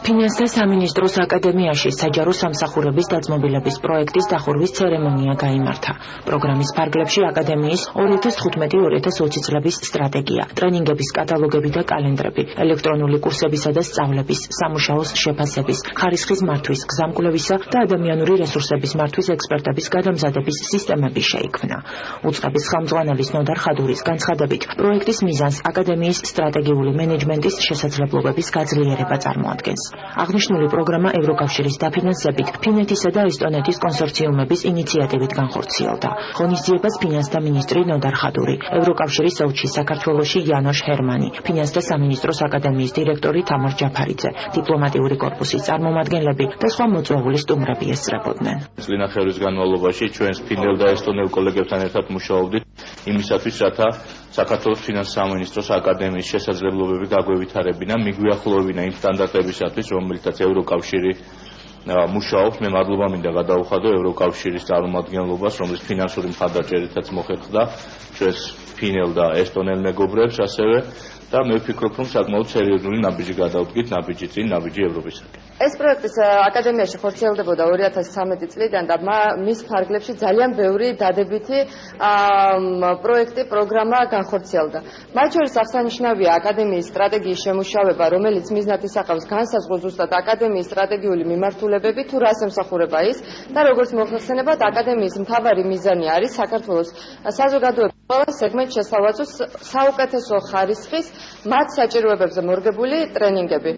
ფინანსთა სამინისტროს აკადემიაში საჯარო სამსახურების დაძმობილების პროექტის დახურვის ცერემონია გაიმართა. პროგრამის ფარგლებში აკადემიის 2015-2020 წლების სტრატეგია, ტრენინგების კატალოგები და კალენდრები, ელექტრონული კურსებისა და სწავლების, სამუშაოს შეფასების, ხარისხის მართვის, გზამკვლევისა და ადამიანური რესურსების მართვის ექსპერტების გადამზადების სისტემები შეიქმნა. უწყების ხელმძღვანელის ნოდარ ხადურის განცხადებით, პროექტის მიზანს აკადემიის სტრატეგიული მენეჯმენტის შესაძლებლობების გაძლიერება წარმოადგენს. აღნიშნული პროგრამა ევროკავშირის დაფინანსებით ფინეთისა და ესტონეთის კონსორციუმების ინიციატივით განხორციელდა. ღონისძიებას ფინანსთა მინისტრი ნოდარ ხადური, ევროკავშირის ელჩი საქართველოში იანოშ ჰერმანი, ფინანსთა სამინისტროს აკადემიის დირექტორი თამარ ჯაფარიძე, დიპლომატიური კორპუსის წარმომადგენლები და სხვა მოწვეული სტუმრები ესწრებოდნენ. წლინახევრის განმავლობაში ჩვენს ფინელ და ესტონელ კოლეგებთან ერთად მუშაობდით იმისათვის, რათა საქართველოს ფინანსთა სამინისტროს აკადემიის შესაძლებლობები გაგვევითარებინა, მიგვიახლოვებინა იმ სტანდარტებისათვის, რომელთაც ევროკავშირი მუშაობს. მე მადლობა მინდა გადაუხადო ევროკავშირის წარმომადგენლობას, რომლის ფინანსური მხარდაჭერითაც მოხერხდა ჩვენს ფინელ და ესტონელ მეგობრებს ასევე და მე ვფიქრობ, რომ საკმაოდ სერიოზული ნაბიჯი გადავდგით, ნაბიჯი წინ, ნაბიჯი ევროპისაკენ. ეს პროექტი აკადემიაში ხორციელდებოდა 2013 წლიდან და მის ფარგლებში ძალიან ბევრი დადებითი პროექტი, პროგრამა განხორციელდა. მათ შორის აღსანიშნავია აკადემიის სტრატეგიის შემუშავება, რომელიც მიზნად ისახავს განსაზღვროს ზუსტად აკადემიის სტრატეგიული მიმართულებები, თუ რას ემსახურება ის და როგორც მოხსენებათ, აკადემიის მთავარი მიზანი არის საქართველოს საზოგადოების ყველა სეგმენტს შესავაწოს საუკეთესო ხარისხის მათ საჭიროებებზე მორგებული ტრენინგები.